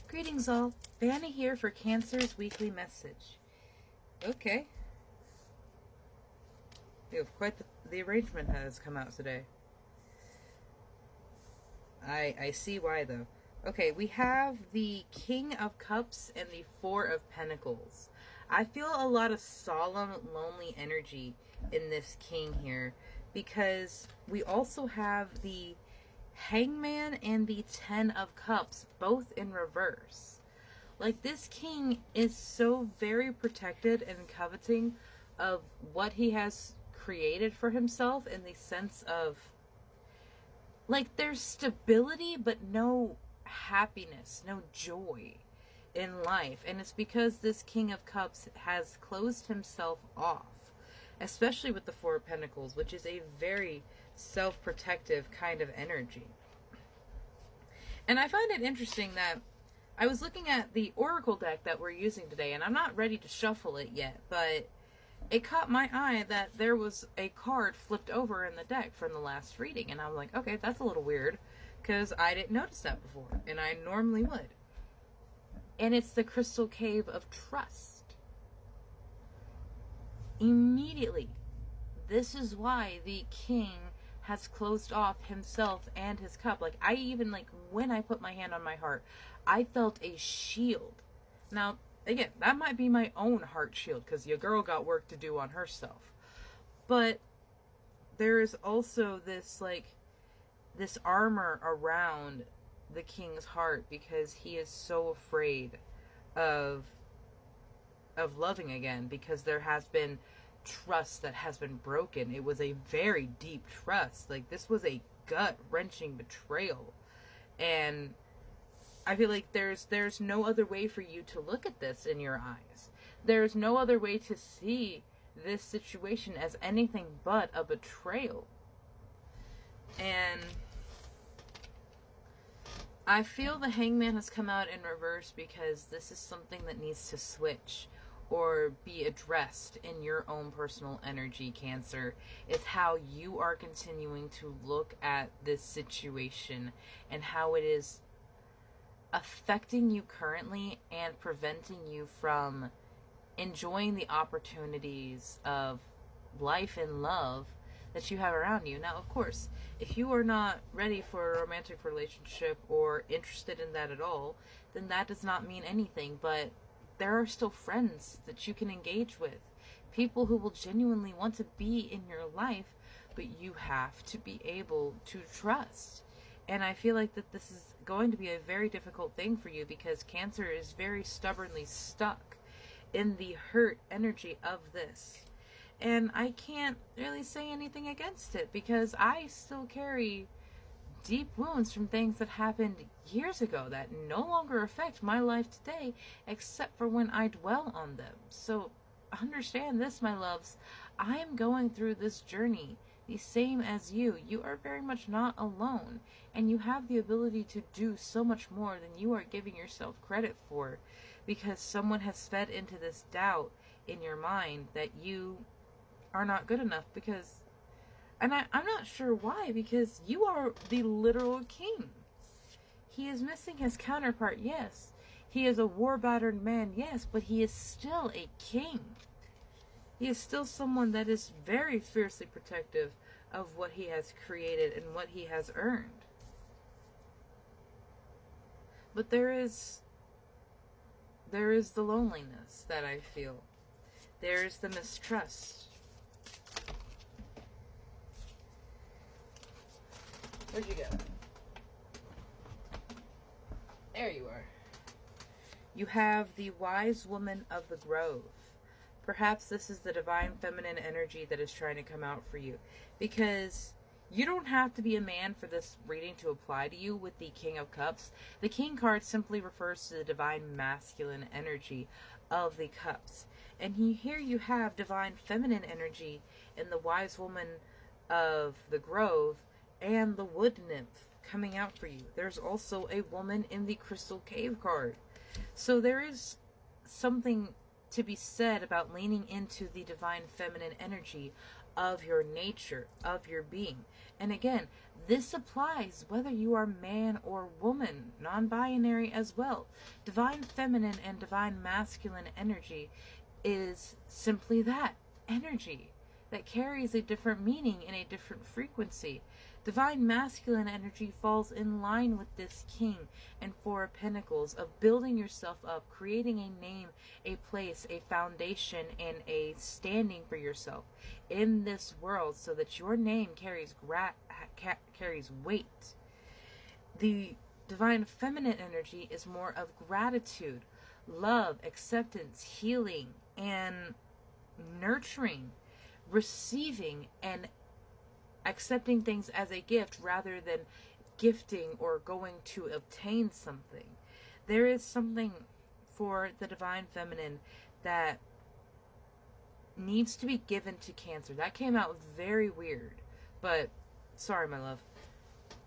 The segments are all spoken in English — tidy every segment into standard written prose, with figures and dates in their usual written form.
Greetings all, Vanna here for Cancer's weekly message. Okay. We have quite the arrangement has come out today. I see why though. Okay, we have the King of Cups and the Four of Pentacles. I feel a lot of solemn, lonely energy in this King here because we also have the Hangman and the Ten of Cups, both in reverse. Like, this king is so very protected and coveting of what he has created for himself in the sense of, like, there's stability but no happiness, no joy in life. And it's because this King of Cups has closed himself off, especially with the Four of Pentacles, which is a very self-protective kind of energy. And I find it interesting that I was looking at the Oracle deck that we're using today, and I'm not ready to shuffle it yet, but it caught my eye that there was a card flipped over in the deck from the last reading, and I'm like, okay, that's a little weird, because I didn't notice that before, and I normally would. And it's the Crystal Cave of Trust. Immediately, this is why the king has closed off himself and his cup. Like, I even, like, when I put my hand on my heart, I felt a shield. Now, again, that might be my own heart shield, because your girl got work to do on herself. But there is also this, like, this armor around the king's heart, because he is so afraid of loving again, because there has been trust that has been broken. It was a very deep trust. Like, this was a gut-wrenching betrayal. And I feel like there's no other way for you to look at this in your eyes. There's no other way to see this situation as anything but a betrayal. And I feel the Hangman has come out in reverse because this is something that needs to switch or be addressed in your own personal energy, Cancer. It's how you are continuing to look at this situation and how it is affecting you currently and preventing you from enjoying the opportunities of life and love that you have around you. Now, of course, if you are not ready for a romantic relationship or interested in that at all, then that does not mean anything. But there are still friends that you can engage with, people who will genuinely want to be in your life, but you have to be able to trust. And I feel like that this is going to be a very difficult thing for you, because Cancer is very stubbornly stuck in the hurt energy of this. And I can't really say anything against it, because I still carry deep wounds from things that happened years ago that no longer affect my life today, except for when I dwell on them. So understand this, my loves. I am going through this journey the same as you. You are very much not alone, and you have the ability to do so much more than you are giving yourself credit for, because someone has fed into this doubt in your mind that you are not good enough. Because, and I'm not sure why, because you are the literal king. He is missing his counterpart, yes. He is a war-battered man, yes, but he is still a king. He is still someone that is very fiercely protective of what he has created and what he has earned. But there is the loneliness that I feel. There is the mistrust. Where'd you go? There you are. You have the Wise Woman of the Grove. Perhaps this is the divine feminine energy that is trying to come out for you, because you don't have to be a man for this reading to apply to you with the King of Cups. The King card simply refers to the divine masculine energy of the cups. And here you have divine feminine energy in the Wise Woman of the Grove and the Wood Nymph coming out for you. There's also a woman in the Crystal Cave card. So there is something to be said about leaning into the divine feminine energy of your nature, of your being. And again, this applies whether you are man or woman, non-binary as well. Divine feminine and divine masculine energy is simply that, energy that carries a different meaning and a different frequency. Divine masculine energy falls in line with this King and Four of Pentacles of building yourself up, creating a name, a place, a foundation, and a standing for yourself in this world so that your name carries weight. The divine feminine energy is more of gratitude, love, acceptance, healing, and nurturing, receiving and accepting things as a gift rather than gifting or going to obtain something. There is something for the divine feminine that needs to be given to Cancer. That came out very weird, but sorry, my love.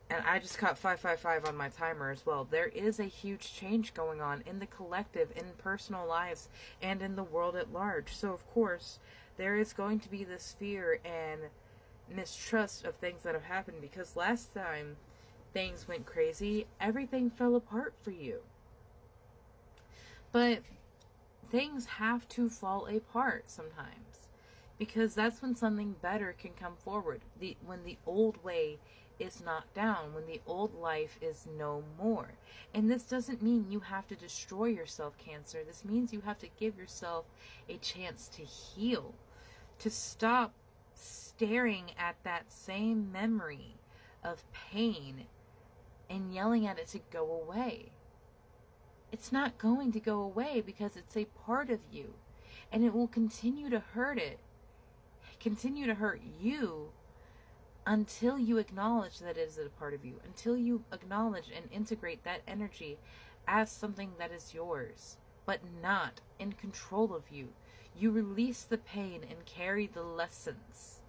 And I just caught 555 on my timer as well. There is a huge change going on in the collective, in personal lives, and in the world at large. So, of course, there is going to be this fear and mistrust of things that have happened, because last time things went crazy, everything fell apart for you. But things have to fall apart sometimes, because that's when something better can come forward. When the old way is knocked down, when the old life is no more. And this doesn't mean you have to destroy yourself, Cancer. This means you have to give yourself a chance to heal, to stop staring at that same memory of pain and yelling at it to go away. It's not going to go away because it's a part of you, and it will continue to hurt you until you acknowledge that it is a part of you, until you acknowledge and integrate that energy as something that is yours, but not in control of you. You release the pain and carry the lessons.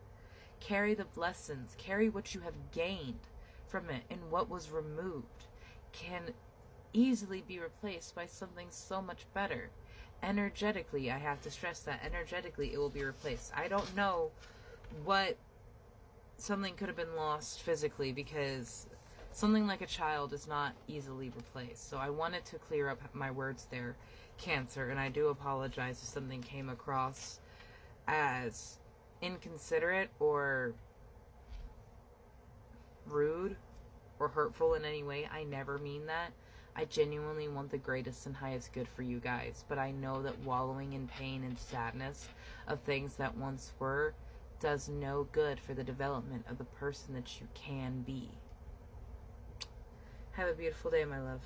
Carry the blessings. Carry what you have gained from it, and what was removed can easily be replaced by something so much better. Energetically, I have to stress that, energetically it will be replaced. I don't know what something could have been lost physically, because something like a child is not easily replaced. So I wanted to clear up my words there, Cancer, and I do apologize if something came across as inconsiderate or rude or hurtful in any way. I never mean that. I genuinely want the greatest and highest good for you guys, but I know that wallowing in pain and sadness of things that once were does no good for the development of the person that you can be. Have a beautiful day, my love.